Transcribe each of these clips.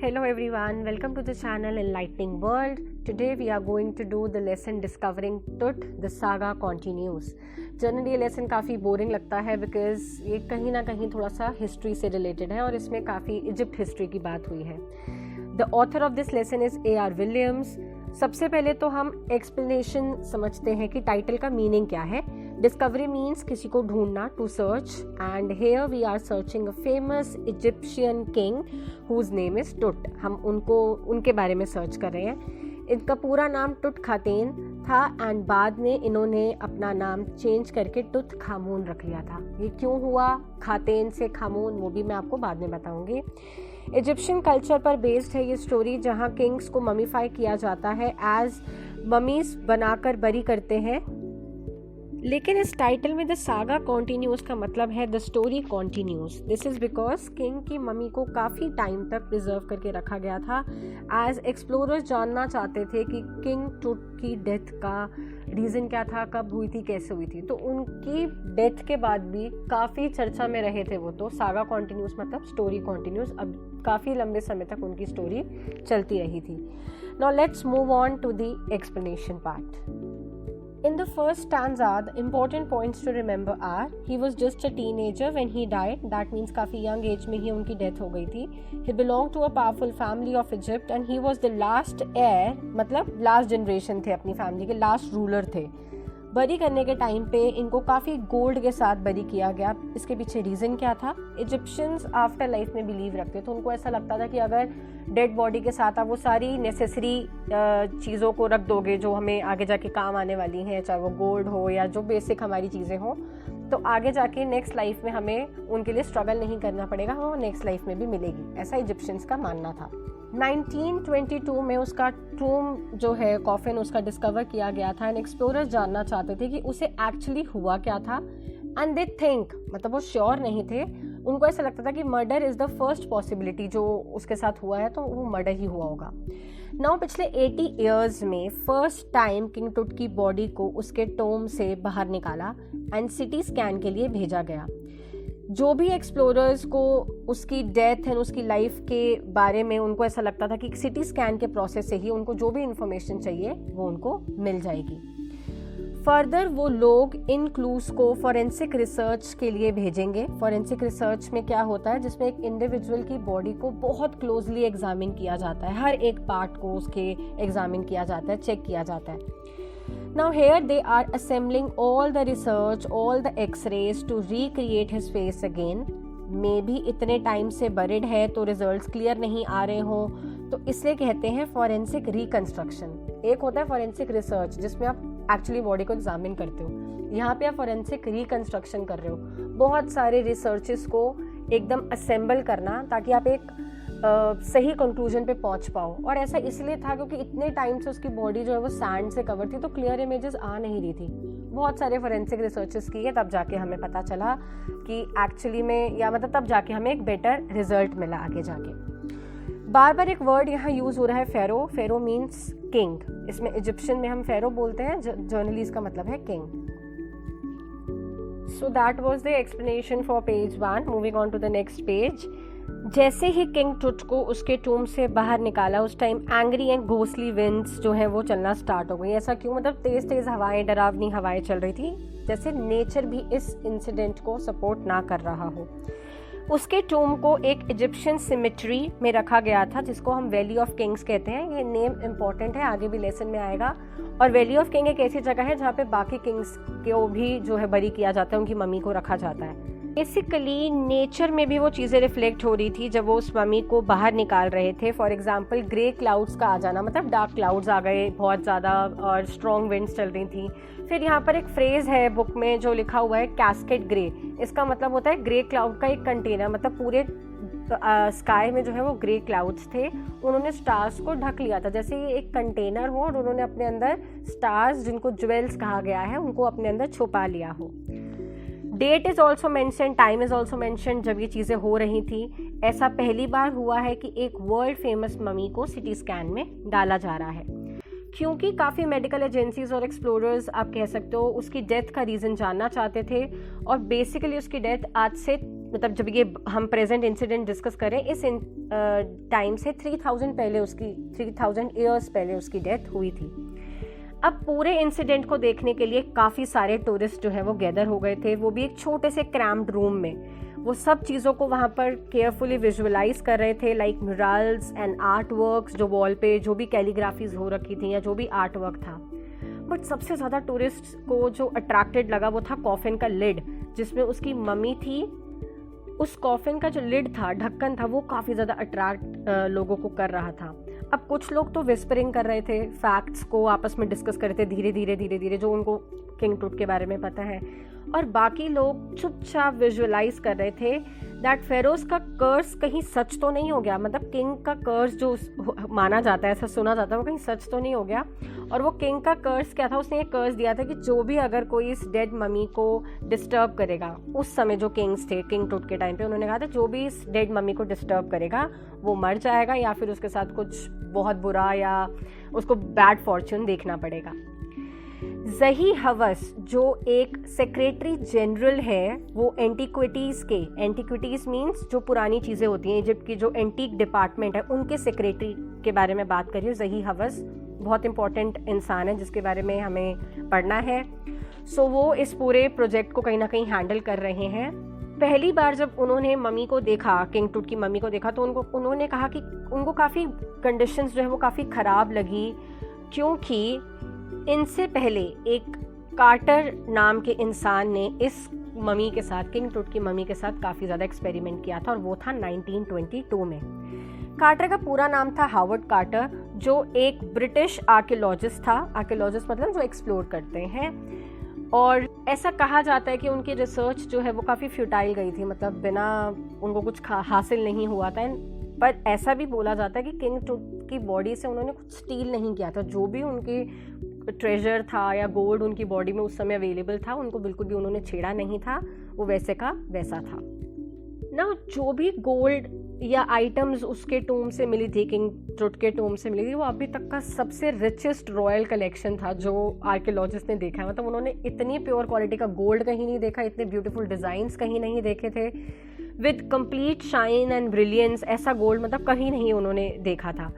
Hello everyone, welcome to the channel Enlightening World. Today we are going to do the lesson Discovering Tut. The saga continues. Generally ये lesson काफ़ी boring लगता है because ये कहीं ना कहीं थोड़ा सा हिस्ट्री से रिलेटेड है और इसमें काफ़ी इजिप्ट हिस्ट्री की बात हुई है. The author of this lesson is A.R. Williams. सबसे पहले तो हम एक्सप्लेनेशन समझते हैं कि टाइटल का मीनिंग क्या है. डिस्कवरी मीन्स किसी को ढूंढना, to search, and here we are searching a famous Egyptian king whose name is Tut. हम उनके बारे में सर्च कर रहे हैं. इनका पूरा नाम टुट खातेन था एंड बाद में इन्होंने अपना नाम चेंज करके टुत खामून रख लिया था. ये क्यों हुआ, खातेन से खामून, वो भी मैं आपको बाद में बताऊंगी. इजिप्शियन कल्चर पर बेस्ड है ये स्टोरी, जहाँ किंग्स को ममीफाई किया जाता है, एज ममीज बनाकर बरी करते हैं. लेकिन इस टाइटल में द सागा कॉन्टिन्यूस का मतलब है the story continuous. This is because king की मम्मी को काफ़ी टाइम तक प्रिजर्व करके रखा गया था, एज एक्सप्लोरर्स जानना चाहते थे कि किंग टुट की डेथ का रीज़न क्या था, कब हुई थी, कैसे हुई थी. तो उनकी डेथ के बाद भी काफ़ी चर्चा में रहे थे वो. तो सागा कॉन्टिन्यूस मतलब स्टोरी कॉन्टिन्यूस. अब काफ़ी लंबे समय तक उनकी स्टोरी चलती रही थी. Now let's move on to the explanation part. In the first stanza, the important points to remember are: he was just a teenager when he died. That means काफ़ी young age में ही उनकी death हो गई थी. He belonged to a powerful family of Egypt and he was the last heir, मतलब last generation थे अपनी family के, last ruler थे. बरी करने के टाइम पे इनको काफ़ी गोल्ड के साथ बरी किया गया. इसके पीछे रीज़न क्या था? इजिप्शियंस आफ्टर लाइफ में बिलीव रखते थे. उनको ऐसा लगता था कि अगर डेड बॉडी के साथ आप वो सारी नेसेसरी चीज़ों को रख दोगे जो हमें आगे जाके काम आने वाली हैं, चाहे वो गोल्ड हो या जो बेसिक हमारी चीज़ें हों, तो आगे जाके नेक्स्ट लाइफ में हमें उनके लिए स्ट्रगल नहीं करना पड़ेगा, वो नेक्स्ट लाइफ में भी मिलेगी. ऐसा इजिप्शियंस का मानना था. 1922 में उसका टूम जो है, कॉफिन उसका डिस्कवर किया गया था. एंड एक्सप्लोरर्स जानना चाहते थे कि उसे एक्चुअली हुआ क्या था. एंड दे थिंक, मतलब वो श्योर नहीं थे, उनको ऐसा लगता था कि murder is the first possibility. जो उसके साथ हुआ है तो वो मर्डर ही हुआ होगा. नाउ पिछले 80 ईयर्स में फर्स्ट टाइम किंग टुट की बॉडी को उसके टोम से बाहर निकाला एंड सिटी स्कैन के लिए भेजा गया. जो भी एक्सप्लोरर्स को उसकी डेथ एंड उसकी लाइफ के बारे में उनको ऐसा लगता था कि सिटी स्कैन के प्रोसेस से ही उनको जो भी इंफॉर्मेशन चाहिए वो उनको मिल जाएगी. फर्दर वो लोग इन क्लूज को फॉरेंसिक रिसर्च के लिए भेजेंगे. फॉरेंसिक रिसर्च में क्या होता है, जिसमें एक इंडिविजुअल की बॉडी को बहुत क्लोजली एग्जामिन किया जाता है, हर एक पार्ट को उसके एग्जामिन किया जाता है, चेक किया जाता है. Now here they are assembling all the research, all the X-rays to recreate his face again. मे भी इतने टाइम से बरिड है तो रिजल्ट्स क्लियर नहीं आ रहे हों, तो इसलिए कहते हैं फॉरेंसिक रिकंस्ट्रक्शन. एक होता है फॉरेंसिक रिसर्च जिसमें आप एक्चुअली बॉडी को एग्जामिन करते हो, यहाँ पे आप फॉरेंसिक रिकंस्ट्रक्शन कर रहे हो. बहुत सारे रिसर्चेस को एकदम असेंबल करना ताकि आप एक सही कंक्लूजन पे पहुंच पाओ. और ऐसा इसलिए था क्योंकि इतने टाइम से उसकी बॉडी जो है वो सैंड से कवर थी, तो क्लियर इमेजेस आ नहीं रही थी. बहुत सारे फॉरेंसिक रिसर्चेस किए, तब जाके हमें पता चला कि एक्चुअली में, या मतलब तब जाके हमें एक बेटर रिजल्ट मिला आगे जाके. बार बार एक वर्ड यहाँ यूज़ हो रहा है, फेरो. Pharaoh means king. इसमें इजिप्शियन में हम फेरो बोलते हैं, जर्नली इसका मतलब है king. So that was the explanation for page 1. Moving on to the next page. जैसे ही किंग टुट को उसके टूम से बाहर निकाला, उस time angry and ghostly winds जो है वो चलना स्टार्ट हो गई. ऐसा क्यों? मतलब तेज़ तेज़ हवाएं, डरावनी हवाएं चल रही थी, जैसे नेचर भी इस इंसिडेंट को सपोर्ट ना कर रहा हो. उसके टूम को एक इजिप्शियन सिमेट्री में रखा गया था, जिसको हम वैली ऑफ किंग्स कहते हैं. ये नेम इम्पॉर्टेंट है, आगे भी लेसन में आएगा. और वैली ऑफ किंग एक ऐसी जगह है जहाँ पे बाकी किंग्स को भी जो है बरी किया जाता है, उनकी मम्मी को रखा जाता है. बेसिकली नेचर में भी वो चीज़ें रिफ्लेक्ट हो रही थी जब वो उस मम्मी को बाहर निकाल रहे थे. फॉर एग्जांपल ग्रे क्लाउड्स का आ जाना, मतलब डार्क क्लाउड्स आ गए बहुत ज़्यादा और स्ट्रॉन्ग विंड्स चल रही थी. फिर यहाँ पर एक फ्रेज़ है बुक में जो लिखा हुआ है कैस्केड ग्रे. इसका मतलब होता है ग्रे क्लाउड का एक कंटेनर, मतलब पूरे स्काई में जो है वो ग्रे क्लाउड्स थे, उन्होंने स्टार्स को ढक लिया था. जैसे ये एक कंटेनर हो और उन्होंने अपने अंदर स्टार्स, जिनको ज्वेल्स कहा गया है, उनको अपने अंदर छुपा लिया हो. That is also mention, time is also mention जब ये चीज़ें हो रही थी. ऐसा पहली बार हुआ है कि एक वर्ल्ड फेमस ममी को सिटी स्कैन में डाला जा रहा है, क्योंकि काफ़ी मेडिकल एजेंसीज और एक्सप्लोरर्स आप कह सकते हो उसकी डेथ का रीज़न जानना चाहते थे. और बेसिकली उसकी डेथ आज से मतलब जब ये हम प्रेजेंट इंसिडेंट डिस्कस करें, इस टाइम से 3000 ईयर्स पहले उसकी डेथ हुई थी। अब पूरे इंसिडेंट को देखने के लिए काफ़ी सारे टूरिस्ट जो है वो गैदर हो गए थे, वो भी एक छोटे से क्रैम्प्ड रूम में। वो सब चीज़ों को वहाँ पर केयरफुली विजुअलाइज कर रहे थे, like murals and art works, जो वॉल पे जो भी कैलीग्राफीज हो रखी थी या जो भी आर्ट वर्क था। बट सबसे ज़्यादा टूरिस्ट को जो अट्रैक्टेड लगा वो था कॉफिन का लिड, जिसमें उसकी मम्मी थी। उस कॉफिन का जो लिड था, ढक्कन था, वो काफ़ी ज़्यादा अट्रैक्ट लोगों को कर रहा था। अब कुछ लोग तो विस्परिंग कर रहे थे, फैक्ट्स को आपस में डिस्कस कर रहे थे धीरे धीरे जो उनको किंग टूट के बारे में पता है, और बाकी लोग चुपचाप विजुअलाइज कर रहे थे दैट फेरोज का कर्स कहीं सच तो नहीं हो गया। मतलब किंग का कर्स जो माना जाता है, ऐसा सुना जाता है, वो कहीं सच तो नहीं हो गया। और वो किंग का कर्स क्या था, उसने ये कर्स दिया था कि जो भी अगर कोई इस डेड मम्मी को डिस्टर्ब करेगा, उस समय जो किंग्स थे किंग टूट के टाइम पे, उन्होंने कहा था जो भी इस डेड मम्मी को डिस्टर्ब करेगा वो मर जाएगा, या फिर उसके साथ कुछ बहुत बुरा या उसको बैड फॉर्च्यून देखना पड़ेगा। ज़ही हवस जो एक सेक्रेटरी जनरल है, वो एंटीक्विटीज़ मीन्स जो पुरानी चीज़ें होती हैं, इजिप्ट की जो एंटीक डिपार्टमेंट है, उनके सेक्रेटरी के बारे में बात करिए। ज़ही हवस बहुत इंपॉर्टेंट इंसान है जिसके बारे में हमें पढ़ना है। सो वो इस पूरे प्रोजेक्ट को कहीं ना कहीं हैंडल कर रहे हैं। पहली बार जब उन्होंने मम्मी को देखा, किंग टूट की मम्मी को देखा, तो उन्होंने कहा कि उनको काफ़ी कंडीशंस जो है वो काफ़ी ख़राब लगी, क्योंकि इनसे पहले एक कार्टर नाम के इंसान ने इस मम्मी के साथ, किंग टूट की मम्मी के साथ काफ़ी ज़्यादा एक्सपेरिमेंट किया था, और वो था 1922 में। कार्टर का पूरा नाम था हावर्ड कार्टर, जो एक ब्रिटिश आर्कियोलॉजिस्ट था। आर्कियोलॉजिस्ट मतलब जो एक्सप्लोर करते हैं, और ऐसा कहा जाता है कि उनकी रिसर्च जो है वो काफ़ी फ्यूटाइल गई थी, मतलब बिना उनको कुछ हासिल नहीं हुआ था। पर ऐसा भी बोला जाता है कि किंग टूट की बॉडी से उन्होंने कुछ स्टील नहीं किया था। जो भी उनकी ट्रेजर था या गोल्ड उनकी बॉडी में उस समय अवेलेबल था, उनको बिल्कुल भी उन्होंने छेड़ा नहीं था, वो वैसे का वैसा था ना। जो भी गोल्ड या आइटम्स उसके टूम से मिली थी, किंग टूट के टूम से मिली थी, वो अभी तक का सबसे रिचेस्ट रॉयल कलेक्शन था जो आर्कियोलॉजिस्ट ने देखा है। मतलब उन्होंने इतनी प्योर क्वालिटी का गोल्ड कहीं नहीं देखा, इतने ब्यूटीफुल डिज़ाइंस कहीं नहीं देखे थे, with complete shine and brilliance. ऐसा गोल्ड मतलब कहीं नहीं उन्होंने देखा था।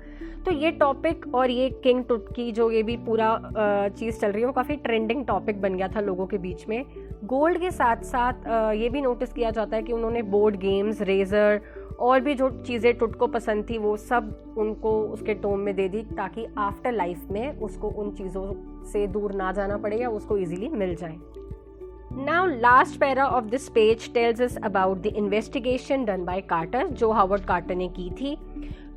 तो ये टॉपिक और ये किंग टूट की जो ये भी पूरा चीज़ चल रही है, वो काफ़ी ट्रेंडिंग टॉपिक बन गया था लोगों के बीच में। गोल्ड के साथ साथ ये भी नोटिस किया जाता है कि उन्होंने बोर्ड गेम्स, रेजर और भी जो चीज़ें टूट को पसंद थी वो सब उनको उसके टोम में दे दी, ताकि आफ्टर लाइफ में उसको उन चीज़ों से दूर ना जाना पड़े या उसको इजीली मिल जाए। Now last para of this page tells us about the investigation done by Carter, जो हावर्ड कार्टर ने की थी।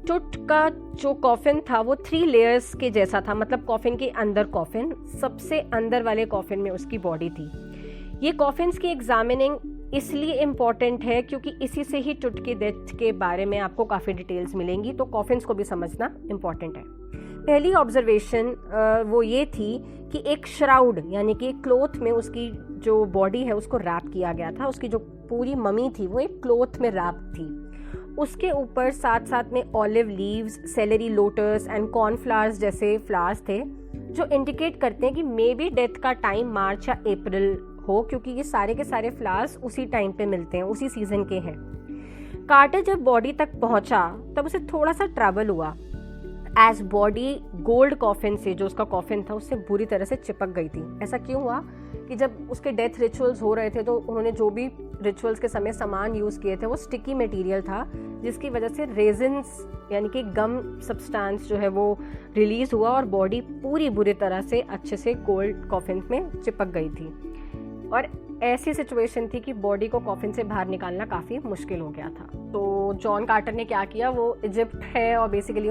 टूट का जो कॉफिन था वो 3 लेयर्स के जैसा था, मतलब कॉफिन के अंदर कॉफिन, सबसे अंदर वाले कॉफिन में उसकी बॉडी थी। ये कॉफिन्स की एग्जामिनिंग इसलिए इम्पॉर्टेंट है क्योंकि इसी से ही टूट की डेथ के बारे में आपको काफ़ी डिटेल्स मिलेंगी, तो कॉफिन्स को भी समझना इम्पॉर्टेंट है। पहली ऑब्जर्वेशन वो ये थी कि एक श्राउड यानी कि क्लोथ में उसकी जो बॉडी है उसको रैप किया गया था। उसकी जो पूरी मम्मी थी वो एक क्लोथ में रैप थी। उसके ऊपर साथ साथ में olive leaves, celery, lotus and cornflowers जैसे फ्लावर्स थे, जो इंडिकेट करते हैं कि मे बी डेथ का टाइम मार्च या अप्रैल हो, क्योंकि ये सारे के सारे फ्लावर्स उसी टाइम पे मिलते हैं, उसी सीजन के हैं। कार्टर जब बॉडी तक पहुंचा तब उसे थोड़ा सा ट्रबल हुआ, एज बॉडी गोल्ड कॉफिन से, जो उसका कॉफिन था, उससे बुरी तरह से चिपक गई थी। ऐसा क्यों हुआ कि जब उसके डेथ रिचुअल्स हो रहे थे तो उन्होंने जो भी रिचुअल्स के समय सामान यूज़ किए थे वो स्टिकी मटेरियल था, जिसकी वजह से रेजिन्स यानी कि गम सब्सटेंस जो है वो रिलीज़ हुआ और बॉडी पूरी बुरी तरह से अच्छे से गोल्ड कॉफिन में चिपक गई थी। और ऐसी सिचुएशन थी कि बॉडी को कॉफिन से बाहर निकालना काफ़ी मुश्किल हो गया था। तो जॉन कार्टर ने क्या किया, वो इजिप्ट है और बेसिकली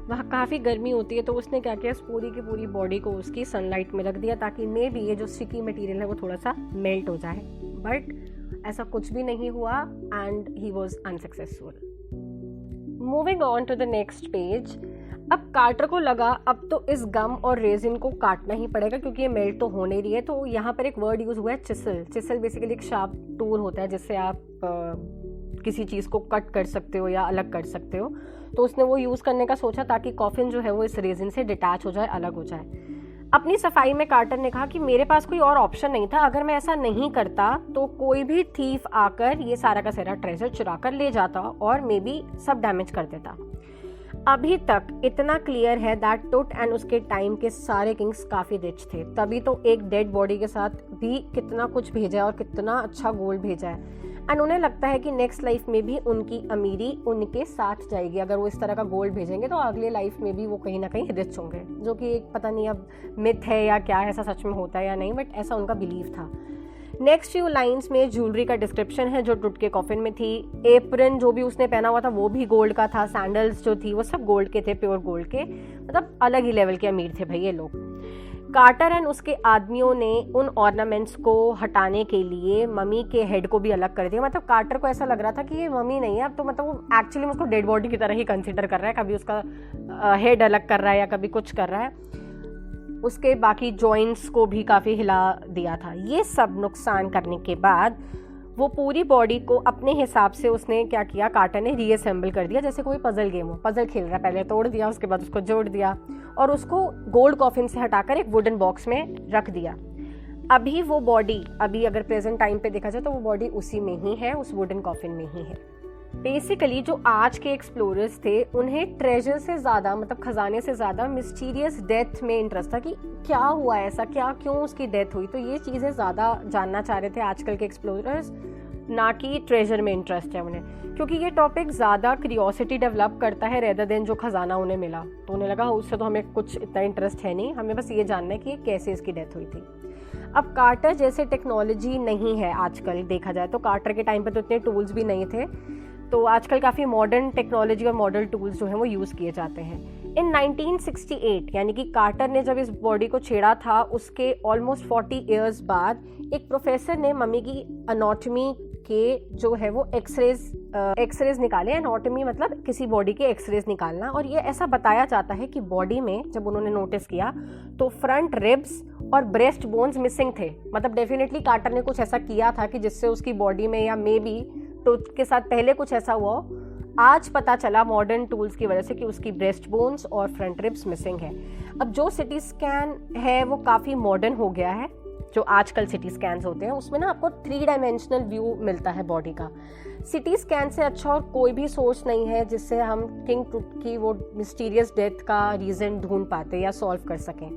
वहाँ काफ़ी गर्मी होती है, तो उसने क्या किया, पूरी की पूरी बॉडी को उसकी सनलाइट में रख दिया ताकि मे बी ये जो स्टिकी मटेरियल है वो थोड़ा सा मेल्ट हो जाए। बट ऐसा कुछ भी नहीं हुआ and he was unsuccessful. Moving on to the next page. अब कार्टर को लगा अब तो इस गम और रेजिन को काटना ही पड़ेगा क्योंकि ये मेल्ट तो होने रही है। तो यहाँ पर एक वर्ड यूज़ हुआ है चिसल। चिसल बेसिकली एक शार्प टूल होता है जिससे आप किसी चीज़ को कट कर सकते हो या अलग कर सकते हो। तो उसने वो यूज़ करने का सोचा ताकि कॉफिन जो है वो इस रेजिन से डिटैच हो जाए, अलग हो जाए। अपनी सफाई में कार्टर ने कहा कि मेरे पास कोई और ऑप्शन नहीं था, अगर मैं ऐसा नहीं करता तो कोई भी थीफ आकर ये सारा का सारा ट्रेजर चुरा कर ले जाता और मे बी सब डैमेज कर देता। अभी तक इतना क्लियर है दैट टुट एंड उसके टाइम के सारे किंग्स काफ़ी रिच थे, तभी तो एक डेड बॉडी के साथ भी कितना कुछ भेजा है और कितना अच्छा गोल्ड भेजा है। एंड उन्हें लगता है कि नेक्स्ट लाइफ में भी उनकी अमीरी उनके साथ जाएगी, अगर वो इस तरह का गोल्ड भेजेंगे तो अगले लाइफ में भी वो कहीं ना कहीं रिच होंगे, जो कि एक पता नहीं अब मिथ है या क्या है, ऐसा सच में होता है या नहीं, बट ऐसा उनका बिलीव था। नेक्स्ट फ्यू लाइंस में ज्वेलरी का डिस्क्रिप्शन है जो टुट के कॉफिन में थी। एप्रन जो भी उसने पहना हुआ था वो भी गोल्ड का था, सैंडल्स जो थी वो सब गोल्ड के थे, प्योर गोल्ड के, मतलब अलग ही लेवल के अमीर थे भाई ये लोग। कार्टर एंड उसके आदमियों ने उन ऑर्नामेंट्स को हटाने के लिए मम्मी के हेड को भी अलग कर दिया। मतलब कार्टर को ऐसा लग रहा था कि ये मम्मी नहीं है, अब तो मतलब वो एक्चुअली उसको डेड बॉडी की तरह ही कंसिडर कर रहा है, कभी उसका हेड अलग कर रहा है या कभी कुछ कर रहा है। उसके बाकी जॉइंट्स को भी काफ़ी हिला दिया था। ये सब नुकसान करने के बाद वो पूरी बॉडी को अपने हिसाब से उसने क्या किया, कार्टर ने रीअसेंबल कर दिया, जैसे कोई पजल गेम हो, पजल खेल रहा है, पहले तोड़ दिया, उसके बाद उसको जोड़ दिया और उसको गोल्ड कॉफिन से हटाकर एक वुडन बॉक्स में रख दिया। अभी वो बॉडी, अभी अगर प्रेजेंट टाइम पे देखा जाए तो वो बॉडी उसी में ही है, उस वुडन कॉफिन में ही है। बेसिकली जो आज के एक्सप्लोरर्स थे उन्हें ट्रेजर से ज़्यादा, मतलब खजाने से ज़्यादा मिस्टीरियस डेथ में इंटरेस्ट था कि क्या हुआ ऐसा, क्या क्यों उसकी डेथ हुई, तो ये चीज़ें ज़्यादा जानना चाह रहे थे आजकल के एक्सप्लोरर्स, ना कि ट्रेजर में इंटरेस्ट है उन्हें, क्योंकि ये टॉपिक ज़्यादा क्यूरियोसिटी डेवलप करता है रेदर देन जो खजाना उन्हें मिला। तो उन्हें लगा उससे तो हमें कुछ इतना इंटरेस्ट है नहीं, हमें बस ये जानना है कि कैसे इसकी डेथ हुई थी। अब कार्टर जैसे टेक्नोलॉजी नहीं है आजकल देखा जाए तो, कार्टर के टाइम पे तो इतने टूल्स भी नहीं थे, तो आजकल काफ़ी मॉडर्न टेक्नोलॉजी और मॉडर्न टूल्स जो हैं वो यूज़ किए जाते हैं। इन 1968 यानी कि कार्टर ने जब इस बॉडी को छेड़ा था उसके ऑलमोस्ट 40 ईयर्स बाद एक प्रोफेसर ने मम्मी की अनाटमी के जो है वो एक्सरेज निकाले। एनाटॉमी मतलब किसी बॉडी के एक्सरेज निकालना, और ये ऐसा बताया जाता है कि बॉडी में जब उन्होंने नोटिस किया तो फ्रंट रिब्स और ब्रेस्ट बोन्स मिसिंग थे। मतलब डेफिनेटली कार्टर ने कुछ ऐसा किया था कि जिससे उसकी बॉडी में, या मे बी तो उसके साथ पहले कुछ ऐसा हुआ। आज पता चला मॉडर्न टूल्स की वजह से कि उसकी ब्रेस्ट बोन्स और फ्रंट रिब्स मिसिंग है। अब जो सिटी स्कैन है वो काफ़ी मॉडर्न हो गया है, जो आजकल सिटी स्कैन्स होते हैं उसमें ना आपको 3 डायमेंशनल व्यू मिलता है बॉडी का। सिटी स्कैन से अच्छा और कोई भी सोर्स नहीं है जिससे हम किंग टुट की वो मिस्टीरियस डेथ का रीज़न ढूंढ पाते या सॉल्व कर सकें।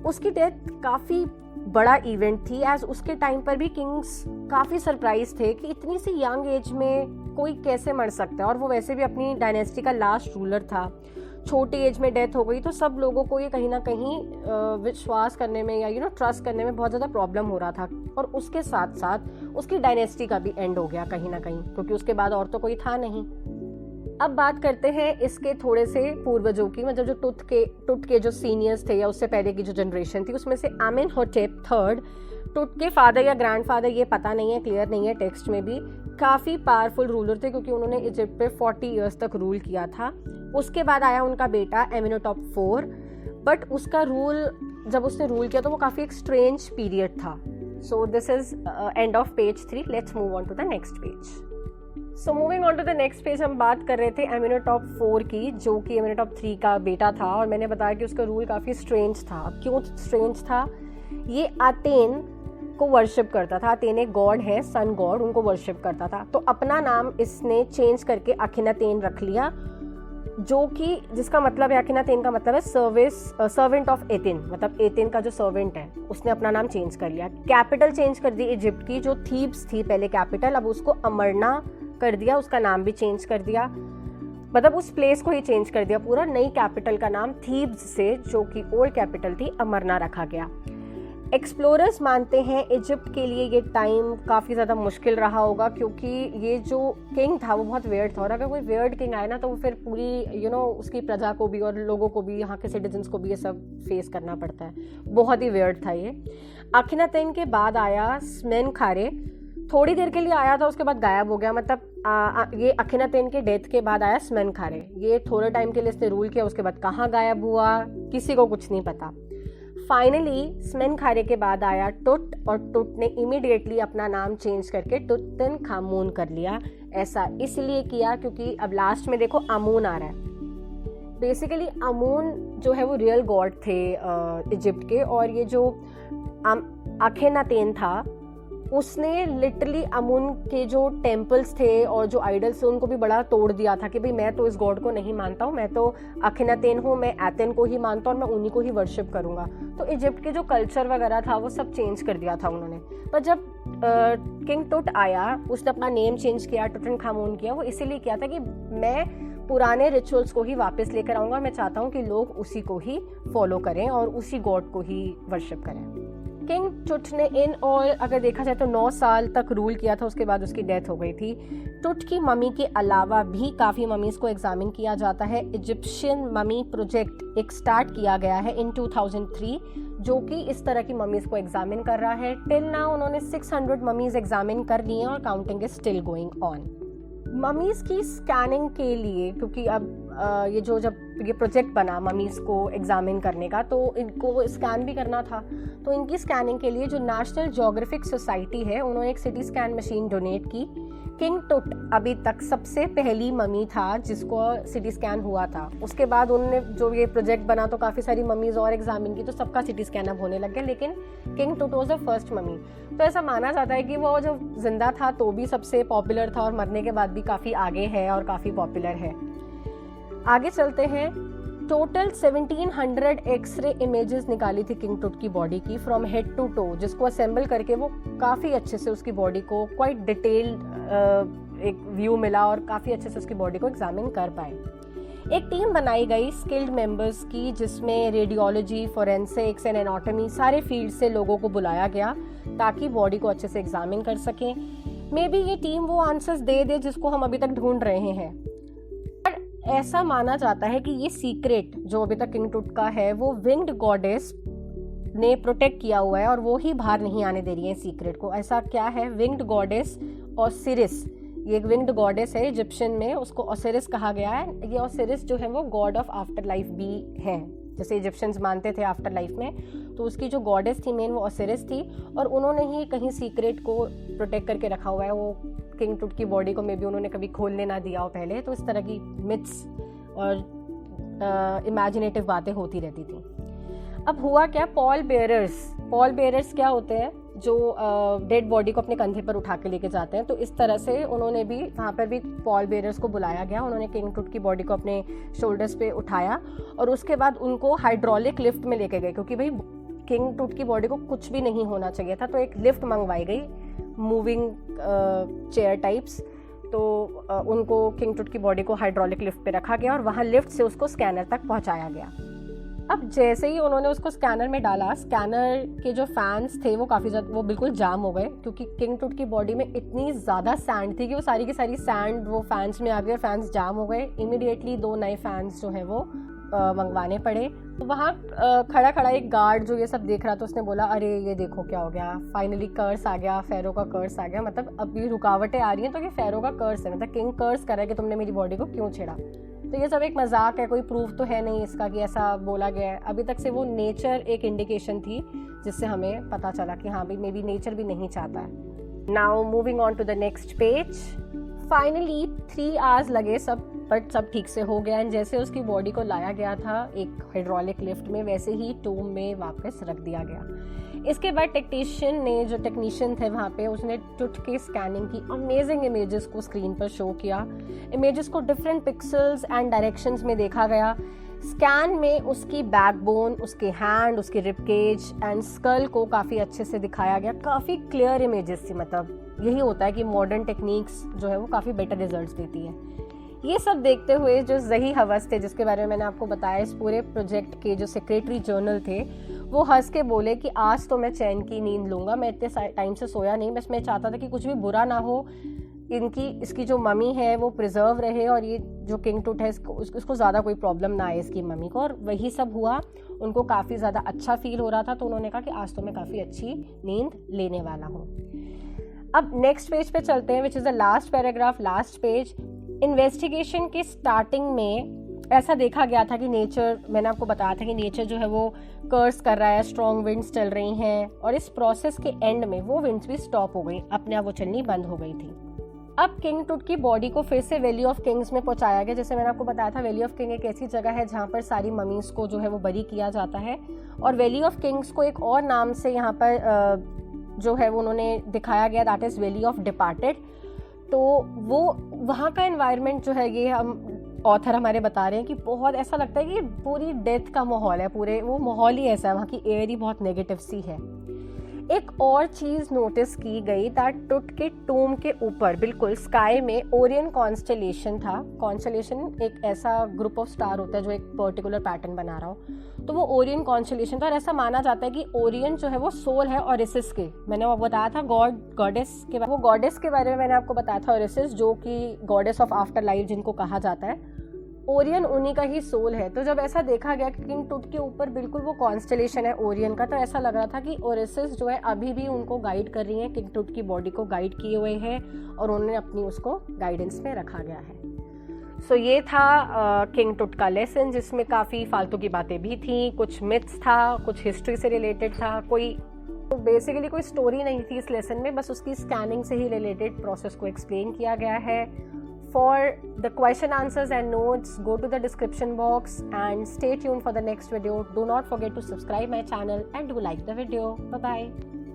उसकी डेथ काफ़ी बड़ा इवेंट थी, एज उसके टाइम पर भी किंग्स काफ़ी सरप्राइज थे कि इतनी सी यंग एज में कोई कैसे मर सकता है, और वो वैसे भी अपनी डायनेस्टी का लास्ट रूलर था। छोटी एज में डेथ हो गई तो सब लोगों को ये कहीं ना कहीं विश्वास करने में या ट्रस्ट करने में बहुत ज़्यादा प्रॉब्लम हो रहा था, और उसके साथ साथ उसकी डायनेस्टी का भी एंड हो गया कहीं ना कहीं, क्योंकि उसके बाद और तो कोई था नहीं। अब बात करते हैं इसके थोड़े से पूर्वजों की, मतलब जो टुट के जो सीनियर्स थे या उससे पहले की जो जनरेशन थी, उसमें से आमेनहोटेप III टुट के फादर या ग्रैंडफादर, ये पता नहीं है, क्लियर नहीं है टेक्स्ट में भी, काफ़ी पावरफुल रूलर थे क्योंकि उन्होंने इजिप्ट पे 40 ईयर्स तक रूल किया था। उसके बाद आया उनका बेटा एमेनोटॉप IV, बट उसका रूल जब उसने रूल किया तो वो काफ़ी एक स्ट्रेंज पीरियड था। So this is end of page 3। Let's move on to the next page. So moving on to the next page, हम बात कर रहे थे एमेनोटॉप IV की, जो कि एमेनोटॉप III का बेटा था, और मैंने बताया कि उसका रूल काफ़ी स्ट्रेंज था। क्यों स्ट्रेंज था? ये आतेन को वर्शिप करता था। आतेन एक गॉड है, सन गॉड, उनको वर्शिप करता था। तो अपना नाम इसने चेंज करके अखिनातेन रख लिया, जो कि जिसका मतलब है, अखिनातेन का मतलब है सर्वेंट ऑफ एथेन, मतलब एथेन का जो सर्वेंट है, उसने अपना नाम चेंज कर लिया। कैपिटल चेंज कर दी इजिप्ट की, जो थीब्स थी पहले कैपिटल, अब उसको अमरना कर दिया, उसका नाम भी चेंज कर दिया, मतलब उस प्लेस को ही चेंज कर दिया पूरा। नई कैपिटल का नाम थीब्स से, जो कि ओल्ड कैपिटल थी, अमरना रखा गया। एक्सप्लोरर्स मानते हैं इजिप्ट के लिए ये टाइम काफ़ी ज़्यादा मुश्किल रहा होगा, क्योंकि ये जो किंग था वो बहुत वियर्ड था, और अगर कोई वियर्ड किंग आए ना तो फिर पूरी उसकी प्रजा को भी और लोगों को भी, यहाँ के सिटीजन्स को भी ये सब फेस करना पड़ता है। बहुत ही वियर्ड था ये। अखिनातेन के बाद आया स्मेनखारे, थोड़ी देर के लिए आया था, उसके बाद गायब हो गया। मतलब ये अखिनातेन के डेथ के बाद आया स्मेनखारे, ये थोड़े टाइम के लिए इसने रूल किया, उसके बाद कहाँ गायब हुआ किसी को कुछ नहीं पता। फाइनली स्मेनखारे के बाद आया टुट, और टुट ने इमीडिएटली अपना नाम चेंज करके टुटनखामून कर लिया। ऐसा इसलिए किया क्योंकि अब लास्ट में देखो आमून आ रहा है, बेसिकली अमून जो है वो रियल गॉड थे इजिप्ट के, और ये जो अखेनातेन था उसने लिटरली अमून के जो टेम्पल्स थे और जो आइडल्स थे उनको भी बड़ा तोड़ दिया था कि भाई मैं तो इस गॉड को नहीं मानता हूँ, मैं तो अखेनातेन हूँ, मैं एथेन को ही मानता हूँ और मैं उन्हीं को ही वर्शिप करूँगा। तो इजिप्ट के जो कल्चर वगैरह था वो सब चेंज कर दिया था उन्होंने। पर जब किंग टुट आया, उसने अपना नेम चेंज किया, टुटनखामून किया, वो इसीलिए किया था कि मैं पुराने रिचुअल्स को ही वापस लेकर आऊँगा और मैं चाहता हूँ कि लोग उसी को ही फॉलो करें और उसी गॉड को ही वर्शिप करें। किंग टुट ने इन और अगर देखा जाए तो 9 साल तक रूल किया था, उसके बाद उसकी डेथ हो गई थी। टुट की ममी के अलावा भी काफ़ी ममीज़ को एग्जामिन किया जाता है। इजिप्शियन ममी प्रोजेक्ट एक स्टार्ट किया गया है इन 2003 जो कि इस तरह की ममीज़ को एग्जामिन कर रहा है। टिल नाउ उन्होंने 600 ममीज़ एग्जामिन कर ली हैं और counting is still going on. Mummies की स्कैनिंग के लिए, क्योंकि अब ये जब ये प्रोजेक्ट बना ममीज़ को एग्जामिन करने का, तो इनको स्कैन भी करना था। तो इनकी स्कैनिंग के लिए जो नेशनल ज्योग्राफिक सोसाइटी है उन्होंने एक सिटी स्कैन मशीन डोनेट की। किंग टुट अभी तक सबसे पहली ममी था जिसको सिटी स्कैन हुआ था। उसके बाद उन्होंने जो ये प्रोजेक्ट बना तो काफ़ी सारी ममीज़ और एग्जामिन की, तो सबका सिटी स्कैन अब होने लग गया, लेकिन किंग टुट वाज द फर्स्ट ममी। तो ऐसा माना जाता है कि वो जो जिंदा था तो भी सबसे पॉपुलर था और मरने के बाद भी काफ़ी आगे है और काफ़ी पॉपुलर है। आगे चलते हैं। टोटल 1700 एक्सरे इमेजेस निकाली थी किंग टुट की बॉडी की फ्रॉम हेड टू टो, जिसको असेंबल करके वो काफ़ी अच्छे से उसकी बॉडी को क्वाइट डिटेल्ड एक व्यू मिला और काफ़ी अच्छे से उसकी बॉडी को एग्जामिन कर पाए। एक टीम बनाई गई स्किल्ड मेंबर्स की जिसमें रेडियोलॉजी, फोरेंसिक्स एंड एनाटॉमी सारे फील्ड से लोगों को बुलाया गया ताकि बॉडी को अच्छे से एग्जामिन कर सकें। मे बी ये टीम वो आंसर्स दे दे जिसको हम अभी तक ढूंढ रहे हैं। ऐसा माना जाता है कि ये सीक्रेट जो अभी तक किंग टुट का है वो विंग्ड गॉडेस ने प्रोटेक्ट किया हुआ है और वो ही बाहर नहीं आने दे रही है सीक्रेट को। ऐसा क्या है? विंग्ड गॉडेस ओसिरिस, ये एक विंग्ड गॉडेस है इजिप्शियन में, उसको ओसिरिस कहा गया है। ये ओसिरिस जो है वो गॉड ऑफ आफ्टर लाइफ भी है, जैसे इजिप्शियंस मानते थे आफ्टर लाइफ में, तो उसकी जो गॉडेस थी मेन वो ओसिरिस थी और उन्होंने ही कहीं सीक्रेट को प्रोटेक्ट करके रखा हुआ है। वो किंग टुट की बॉडी को मे बी उन्होंने कभी खोलने ना दिया हो पहले, तो इस तरह की मिथ्स और इमेजिनेटिव बातें होती रहती थी। अब हुआ क्या? पॉल बेयरर्स क्या होते हैं? जो डेड बॉडी को अपने कंधे पर उठा के लेके जाते हैं। तो इस तरह से उन्होंने भी वहाँ पर भी पॉल बेयरर्स को बुलाया गया। उन्होंने किंग टुट की बॉडी को अपने शोल्डर्स पे उठाया और उसके बाद उनको हाइड्रोलिक लिफ्ट में लेके गए, क्योंकि भाई किंग टुट की बॉडी को कुछ भी नहीं होना चाहिए था। तो एक लिफ्ट मंगवाई गई, मूविंग चेयर टाइप्स। तो उनको किंग टुट की बॉडी को हाइड्रोलिक लिफ्ट पे रखा गया और वहाँ लिफ्ट से उसको स्कैनर तक पहुँचाया गया। अब जैसे ही उन्होंने उसको स्कैनर में डाला, स्कैनर के जो फैंस थे वो काफ़ी ज़्यादा वो बिल्कुल जाम हो गए, क्योंकि किंग टुट की बॉडी में इतनी ज़्यादा सैंड थी कि वो सारी की सारी सैंड वो फैंस में आ गई और फैंस जाम हो गए। इमीडिएटली 2 नए फैंस जो हैं वो मंगवाने पड़े। तो वहाँ खड़ा खड़ा एक गार्ड जो ये सब देख रहा था, उसने बोला अरे ये देखो क्या हो गया, फाइनली कर्स आ गया, फेरो का कर्स आ गया। मतलब अभी रुकावटें आ रही हैं तो ये फेरो का कर्स है, मतलब किंग कर्स कर रहा है कि तुमने मेरी बॉडी को क्यों छेड़ा। तो ये सब एक मजाक है, कोई प्रूफ तो है नहीं इसका कि ऐसा बोला गया है। अभी तक से वो नेचर एक इंडिकेशन थी जिससे हमें पता चला कि हाँ भाई मे बी नेचर भी नहीं चाहता है। Now moving on to the next page. Finally 3 hours लगे सब, बट सब ठीक से हो गया। एंड जैसे उसकी बॉडी को लाया गया था एक हाइड्रोलिक लिफ्ट में, वैसे ही टूम में वापस रख दिया गया। इसके बाद टेक्नीशियन थे वहाँ पे, उसने टुट के स्कैनिंग की अमेजिंग इमेजेस को स्क्रीन पर शो किया। इमेजेस को डिफरेंट पिक्सल्स एंड डायरेक्शंस में देखा गया। स्कैन में उसकी बैकबोन, उसके हैंड, उसकी रिबकेज एंड स्कल को काफ़ी अच्छे से दिखाया गया। काफ़ी क्लियर इमेजेस थी। मतलब यही होता है कि मॉडर्न टेक्निक्स जो है वो काफ़ी बेटर रिजल्ट्स देती है। ये सब देखते हुए जो ज़ही हवस थे, जिसके बारे में मैंने आपको बताया, इस पूरे प्रोजेक्ट के जो सेक्रेटरी जनरल थे वो हंस के बोले कि आज तो मैं चैन की नींद लूँगा, मैं इतने टाइम से सोया नहीं, बस मैं चाहता था कि कुछ भी बुरा ना हो, इसकी जो मम्मी है वो प्रिजर्व रहे और ये जो किंग टुट है इसको ज़्यादा कोई प्रॉब्लम ना आए इसकी मम्मी को। और वही सब हुआ। उनको काफ़ी ज़्यादा अच्छा फील हो रहा था, तो उन्होंने कहा कि आज तो मैं काफ़ी अच्छी नींद लेने वाला हूँ। अब नेक्स्ट पेज पे चलते हैं, which is the last paragraph, last page. Investigation के स्टार्टिंग में ऐसा देखा गया था कि नेचर, मैंने आपको बताया था कि नेचर जो है वो कर्स कर रहा है, स्ट्रॉन्ग विंड्स चल रही हैं और इस प्रोसेस के एंड में वो विंड्स भी स्टॉप हो गई, अपने आप वो चलनी बंद हो गई थी। अब किंग टुट की बॉडी को फिर से वैली ऑफ किंग्स में पहुंचाया गया। जैसे मैंने आपको बताया था, वैली ऑफ किंग एक ऐसी जगह है जहाँ पर सारी ममीज को जो है वो बरी किया जाता है, और वैली ऑफ किंग्स को एक और नाम से यहाँ पर जो है वो उन्होंने दिखाया गया, that is valley of departed. तो वो वहाँ का एनवायरनमेंट जो है, ये हम ऑथर हमारे बता रहे हैं कि बहुत ऐसा लगता है कि पूरी डेथ का माहौल है, पूरे वो माहौल ही ऐसा है, वहाँ की एयर ही बहुत नेगेटिव सी है। एक और चीज़ नोटिस की गई, दैट टुट के टूम के ऊपर बिल्कुल स्काई में ओरियन कॉन्स्टेलेशन था। कॉन्स्टेलेशन एक ऐसा ग्रुप ऑफ स्टार होता है जो एक पर्टिकुलर पैटर्न बना रहा हो, तो वो ओरियन कॉन्स्टेलेशन था। और ऐसा माना जाता है कि ओरियन जो है वो सोल है ओरिसिस के। मैंने वो बताया था गॉडेस के बारे में, वो गॉडेस के बारे में मैंने आपको बताया था, ओरिसिस जो कि गॉडेस ऑफ आफ्टर लाइफ जिनको कहा जाता है, ओरियन उन्हीं का ही सोल है। तो जब ऐसा देखा गया कि किंग टुट के ऊपर बिल्कुल वो कॉन्स्टेलेशन है ओरियन का, तो ऐसा लग रहा था कि ओरिसिस जो है अभी भी उनको गाइड कर रही है, किंग टुट की बॉडी को गाइड किए हुए हैं और उन्होंने अपनी उसको गाइडेंस में रखा गया है। सो ये था किंग टुट का लेसन, जिसमें काफ़ी फालतू की बातें भी थी, कुछ मिथ्स था, कुछ हिस्ट्री से रिलेटेड था, तो बेसिकली कोई स्टोरी नहीं थी इस लेसन में, बस उसकी स्कैनिंग से ही रिलेटेड प्रोसेस को एक्सप्लेन किया गया है। For the question answers and notes, go to the description box and stay tuned for the next video. Do not forget to subscribe my channel and do like the video. Bye bye.